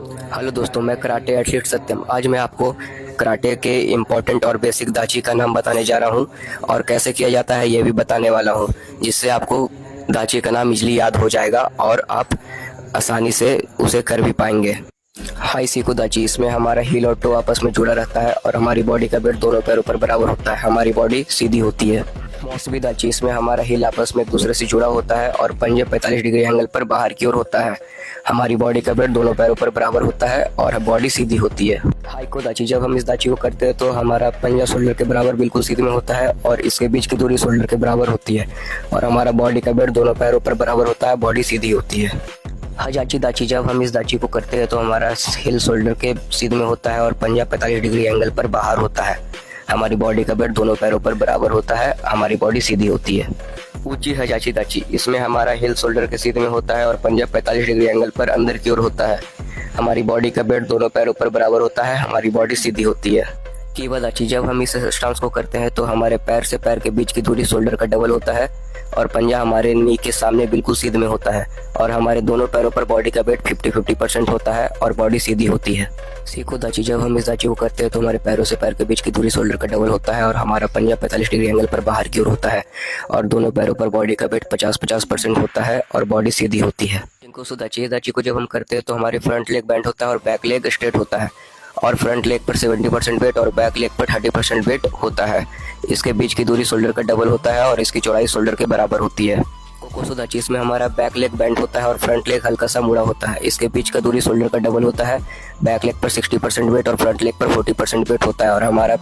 Hello दोस्तों, मैं karate athlete सत्यम। आज मैं आपको कराटे के इम्पोर्टेंट और बेसिक दाची का नाम बताने जा रहा हूँ और कैसे किया जाता है ये भी बताने वाला हूँ, जिससे आपको दाची का नाम इजली याद हो जाएगा और आप आसानी से उसे कर भी पाएंगे। हाई सीको दाची, इसमें हमारा हील और टो आपस में जुड़ा रहता है और हमारी बॉडी का वेट दोनों पैरों पर बराबर होता है। हमारी बॉडी सीधी होती है। मौसवी दाची, इसमें हमारा हील आपस में एक दूसरे से जुड़ा होता है और पंजे 45 डिग्री एंगल पर बाहर की ओर होता है। हमारी बॉडी का वेट दोनों पैरों पर बराबर होता है और बॉडी सीधी होती है। हाइको दाची, जब हम इस दाची को करते हैं तो हमारा पंजा शोल्डर के बराबर बिल्कुल सीधे में होता है और इसके बीच की दूरी शोल्डर के बराबर होती है और हमारा बॉडी का वेट दोनों पैरों पर बराबर होता है, बॉडी सीधी होती है। हजाची दाची, जब हम इस दाची को करते हैं तो हमारा हिल शोल्डर के सीध में होता है और पंजा 45 डिग्री एंगल पर बाहर होता है। हमारी बॉडी का वेट दोनों पैरों पर बराबर होता है, हमारी बॉडी सीधी होती है। ऊंची हजाची दाची, इसमें हमारा हिल शोल्डर के सीध में होता है और पंजा 45 डिग्री एंगल पर अंदर की ओर होता है। हमारी बॉडी का वेट दोनों पैरों पर बराबर होता है, हमारी बॉडी सीधी होती है। कीवा दाची, जब हम इस स्टांस को करते हैं तो हमारे पैर से पैर के बीच की दूरी शोल्डर का डबल होता है और पंजा हमारे नी के सामने बिल्कुल सीध में होता है और हमारे दोनों पैरों पर बॉडी का वेट 50-50% होता है और बॉडी सीधी होती है। सीको दाची, जब हम इस दाची को करते हैं तो हमारे पैरों से पैर के बीच की दूरी शोल्डर का डबल होता है और हमारा पंजा 45 डिग्री एंगल पर बाहर की ओर होता है और दोनों पैरों पर बॉडी का वेट 50-50% होता है और बॉडी सीधी होती है। जिनको दाची, दाची को जब हम करते हैं तो हमारे फ्रंट लेग बेंड होता है और बैक लेग स्ट्रेट होता है और फ्रंट लेग पर 70% वेट और बैक लेग पर 30% वेट होता है। इसके बीच की दूरी शोल्डर का डबल होता है और इसकी चौड़ाई शोल्डर के बराबर होती है। कोकोसो दाची, इसमें हमारा बैक लेग बेंड होता है और फ्रंट लेग हल्का सा मुड़ा होता है। इसके बीच का दूरी शोल्डर का डबल होता है, बैक लेग पर 60% वेट और फ्रंट लेग पर 40% वेट होता है और हमारा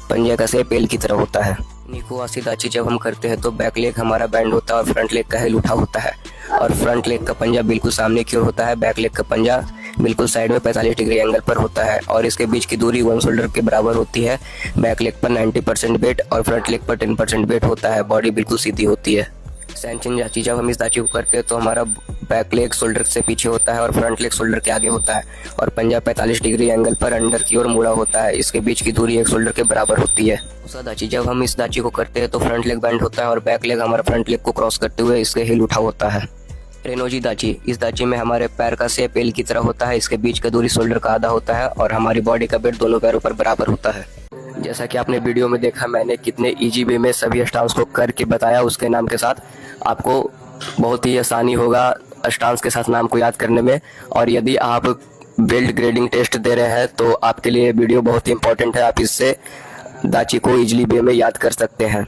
पंजे का शेप एल की तरह होता है। निकोआसी दाची, जब हम करते हैं तो बैक लेग हमारा बेंड होता है और फ्रंट लेग का हिल उठा होता है और फ्रंट लेग का पंजा बिल्कुल सामने की ओर होता है, बैक लेग का पंजा बिल्कुल साइड में 45 डिग्री एंगल पर होता है और इसके बीच की दूरी 1 शोल्डर के बराबर होती है। बैक लेग पर 90% वेट और फ्रंट लेग पर 10% वेट होता है, बॉडी बिल्कुल सीधी होती है। सैनचिन दाची, जब हम इस दाची को करते हैं तो हमारा बैक लेग शोल्डर से पीछे होता है और फ्रंट लेग शोल्डर के आगे होता है और पंजा 45 डिग्री एंगल पर अंदर की ओर मुड़ा होता है। इसके बीच की दूरी 1 शोल्डर के बराबर होती है। उसा दाची, जब हम इस दाची को करते हैं तो फ्रंट लेग बेंड होता है और बैक लेग हमारा फ्रंट लेग को क्रॉस करते हुए इसके हिल उठा होता है। रेनोजी दाची, इस दाची में हमारे पैर का शेप एल की तरह होता है। इसके बीच का दूरी शोल्डर का आधा होता है और हमारी बॉडी का वेट दोनों पैरों पर बराबर होता है। जैसा कि आपने वीडियो में देखा, मैंने कितने इजी वे में सभी स्टांस को करके बताया उसके नाम के साथ। आपको बहुत ही आसानी होगा स्टांस के साथ नाम को याद करने में और यदि आप बेल्ट ग्रेडिंग टेस्ट दे रहे हैं तो आपके लिए वीडियो बहुत ही इंपॉर्टेंट है। आप इससे दाची को इजीली वे में याद कर सकते हैं।